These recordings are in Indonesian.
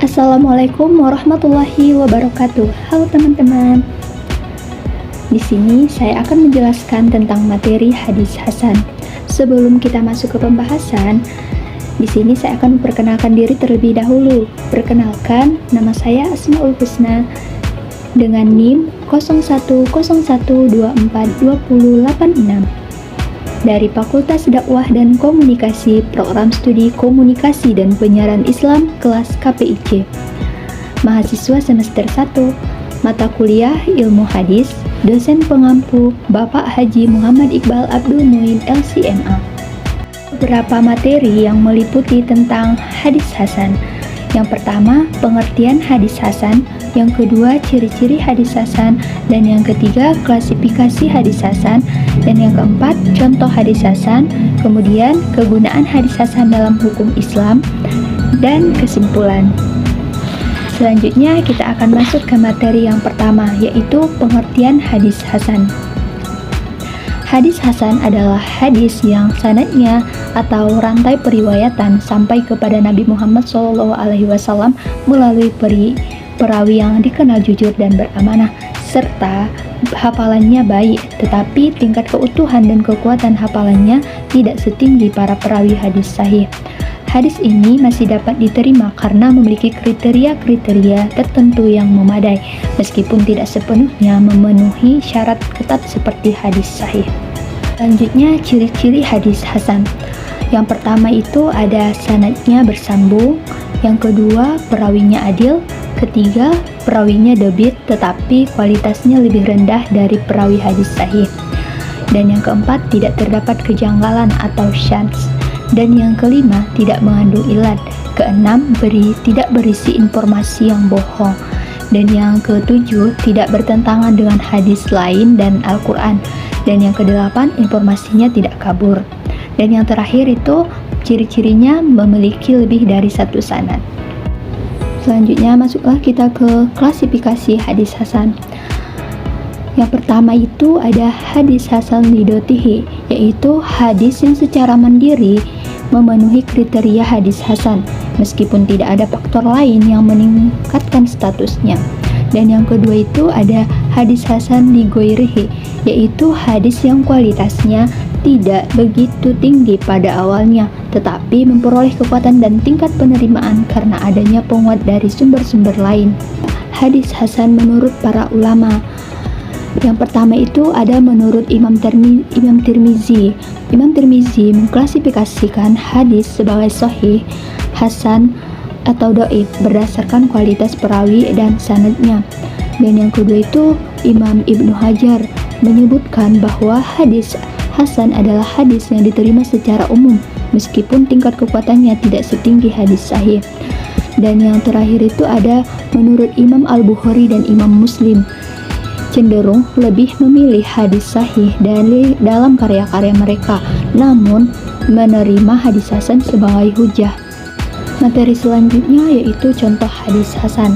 Assalamualaikum warahmatullahi wabarakatuh. Halo teman-teman. Di sini saya akan menjelaskan tentang materi hadis hasan. Sebelum kita masuk ke pembahasan, di sini saya akan memperkenalkan diri terlebih dahulu. Perkenalkan, nama saya Asmaul Husna dengan NIM 0101242086 dari Fakultas Dakwah dan Komunikasi, Program Studi Komunikasi dan Penyiaran Islam, kelas KPIC. Mahasiswa semester 1, mata kuliah Ilmu Hadis, dosen pengampu Bapak Haji Muhammad Iqbal Abdul Muin LCMA. Beberapa materi yang meliputi tentang hadis hasan. Yang pertama, pengertian hadis hasan. Yang kedua, ciri-ciri hadis hasan. Dan yang ketiga, klasifikasi hadis hasan. Dan yang keempat, contoh hadis hasan. Kemudian, kegunaan hadis hasan dalam hukum Islam. Dan kesimpulan. Selanjutnya, kita akan masuk ke materi yang pertama, yaitu pengertian hadis hasan. Hadis hasan adalah hadis yang sanadnya atau rantai periwayatan sampai kepada Nabi Muhammad SAW melalui perawi yang dikenal jujur dan beramanah, serta hafalannya baik, tetapi tingkat keutuhan dan kekuatan hafalannya tidak setinggi para perawi hadis sahih. Hadis ini masih dapat diterima karena memiliki kriteria-kriteria tertentu yang memadai, meskipun tidak sepenuhnya memenuhi syarat ketat seperti hadis sahih. Selanjutnya, ciri-ciri hadis hasan. Yang pertama itu ada sanadnya bersambung, yang kedua perawinya adil, ketiga perawinya debit tetapi kualitasnya lebih rendah dari perawi hadis sahih, dan yang keempat tidak terdapat kejanggalan atau syadz, dan yang kelima tidak mengandung ilat, keenam tidak berisi informasi yang bohong, dan yang ketujuh tidak bertentangan dengan hadis lain dan Al-Quran, dan yang kedelapan informasinya tidak kabur, dan yang terakhir itu ciri-cirinya memiliki lebih dari satu sanad. Selanjutnya masuklah kita ke klasifikasi hadis hasan. Yang pertama itu ada hadis hasan lidotihi, yaitu hadis yang secara mandiri memenuhi kriteria hadis hasan, meskipun tidak ada faktor lain yang meningkatkan statusnya. Dan yang kedua itu ada hadis hasan ligoirihi, yaitu hadis yang kualitasnya tidak begitu tinggi pada awalnya, tetapi memperoleh kekuatan dan tingkat penerimaan karena adanya penguat dari sumber-sumber lain. Hadis hasan menurut para ulama. Yang pertama itu ada menurut Imam Tirmizi. Imam Tirmizi mengklasifikasikan hadis sebagai sahih, hasan, atau dhaif berdasarkan kualitas perawi dan sanadnya. Dan yang kedua itu Imam Ibnu Hajar menyebutkan bahwa hadis hasan adalah hadis yang diterima secara umum meskipun tingkat kekuatannya tidak setinggi hadis sahih. Dan yang terakhir itu ada menurut Imam Al-Bukhari dan Imam Muslim, cenderung lebih memilih hadis sahih dalam karya-karya mereka, namun menerima hadis hasan sebagai hujah. Materi selanjutnya yaitu contoh hadis hasan.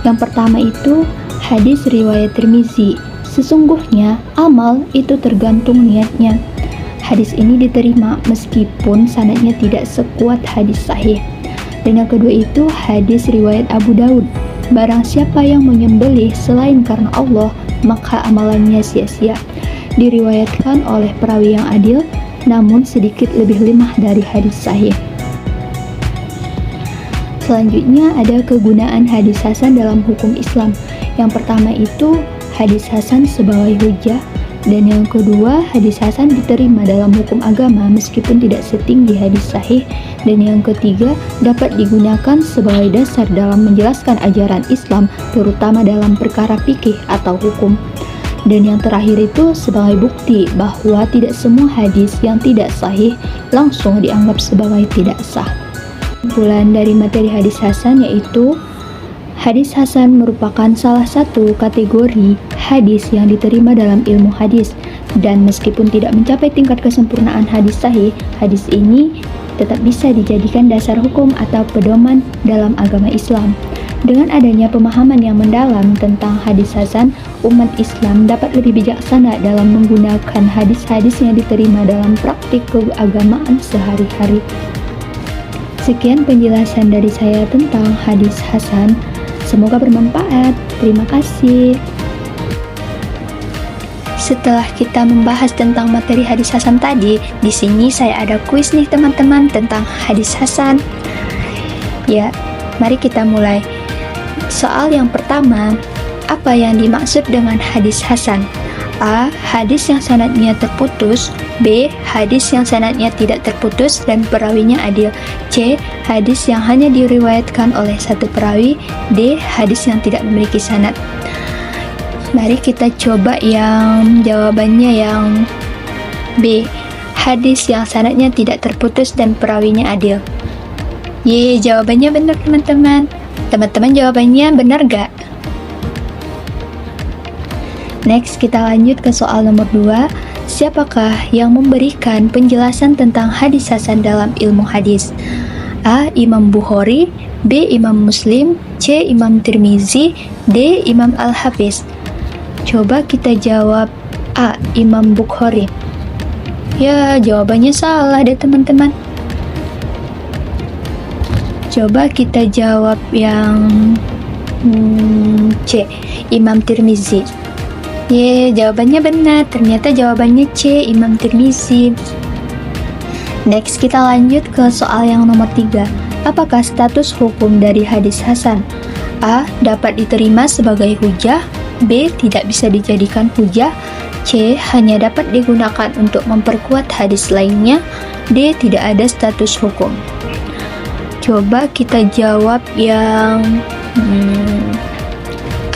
Yang pertama itu hadis riwayat Tirmizi. Sesungguhnya amal itu tergantung niatnya. Hadis ini diterima meskipun sanadnya tidak sekuat hadis sahih. Dan yang kedua itu hadis riwayat Abu Daud. Barang siapa yang menyembelih selain karena Allah, maka amalannya sia-sia. Diriwayatkan oleh perawi yang adil, namun sedikit lebih lemah dari hadis sahih. Selanjutnya ada kegunaan hadis hasan dalam hukum Islam. Yang pertama itu hadis hasan sebagai hujah, dan yang kedua hadis hasan diterima dalam hukum agama meskipun tidak setinggi hadis sahih, dan yang ketiga dapat digunakan sebagai dasar dalam menjelaskan ajaran Islam terutama dalam perkara fikih atau hukum, dan yang terakhir itu sebagai bukti bahwa tidak semua hadis yang tidak sahih langsung dianggap sebagai tidak sah. Kesimpulan dari materi hadis hasan yaitu hadis hasan merupakan salah satu kategori hadis yang diterima dalam ilmu hadis, dan meskipun tidak mencapai tingkat kesempurnaan hadis sahih, hadis ini tetap bisa dijadikan dasar hukum atau pedoman dalam agama Islam. Dengan adanya pemahaman yang mendalam tentang hadis hasan, umat Islam dapat lebih bijaksana dalam menggunakan hadis-hadis yang diterima dalam praktik keagamaan sehari-hari. Sekian penjelasan dari saya tentang hadis hasan. Semoga bermanfaat. Terima kasih. Setelah kita membahas tentang materi hadis hasan tadi, di sini saya ada kuis nih teman-teman tentang hadis hasan. Ya, mari kita mulai. Soal yang pertama, apa yang dimaksud dengan hadis hasan? A. Hadis yang sanadnya terputus. B. Hadis yang sanadnya tidak terputus dan perawinya adil. C. Hadis yang hanya diriwayatkan oleh satu perawi. D. Hadis yang tidak memiliki sanad. Mari kita coba yang jawabannya yang B. Hadis yang sanadnya tidak terputus dan perawinya adil. Jawabannya benar teman-teman. Teman-teman jawabannya benar gak? Next, kita lanjut ke soal nomor 2. Siapakah yang memberikan penjelasan tentang hadis hasan dalam ilmu hadis? A. Imam Bukhari. B. Imam Muslim. C. Imam Tirmizi. D. Imam Al-Hafiz. Coba kita jawab A. Imam Bukhari. Jawabannya salah deh teman-teman. Coba kita jawab yang C. Imam Tirmizi. Jawabannya benar. Ternyata jawabannya C. Imam Tirmizi. Next, kita lanjut ke soal yang nomor 3. Apakah status hukum dari hadis hasan? A. Dapat diterima sebagai hujah. B. Tidak bisa dijadikan hujah. C. Hanya dapat digunakan untuk memperkuat hadis lainnya. D. Tidak ada status hukum. Coba kita jawab yang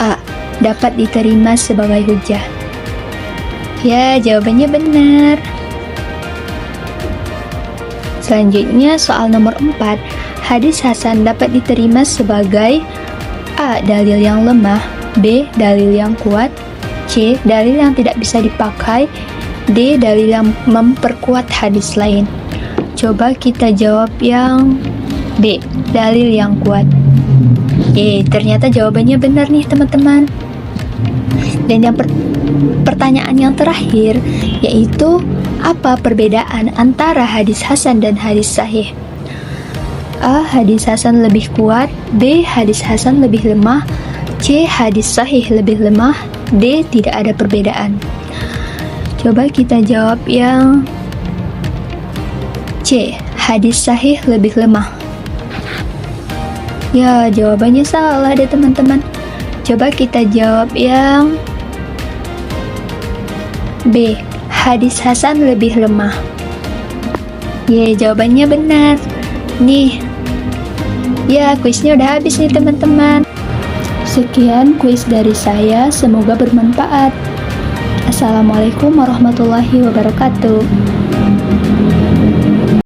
A. Dapat diterima sebagai hujah. Jawabannya benar. Selanjutnya soal nomor 4. Hadis hasan dapat diterima sebagai A. Dalil yang lemah. B. Dalil yang kuat. C. Dalil yang tidak bisa dipakai. D. Dalil yang memperkuat hadis lain. Coba kita jawab yang B. Dalil yang kuat. Ternyata jawabannya benar nih teman-teman. Dan yang pertanyaan yang terakhir yaitu apa perbedaan antara hadis hasan dan hadis sahih? A. Hadis hasan lebih kuat. B. Hadis hasan lebih lemah. C. Hadis sahih lebih lemah. D. Tidak ada perbedaan. Coba kita jawab yang C. Hadis sahih lebih lemah. Jawabannya salah deh teman-teman. Coba kita jawab yang B. Hadis hasan lebih lemah. Jawabannya benar. Nih. Kuisnya udah habis nih teman-teman. Sekian kuis dari saya, semoga bermanfaat. Assalamualaikum warahmatullahi wabarakatuh.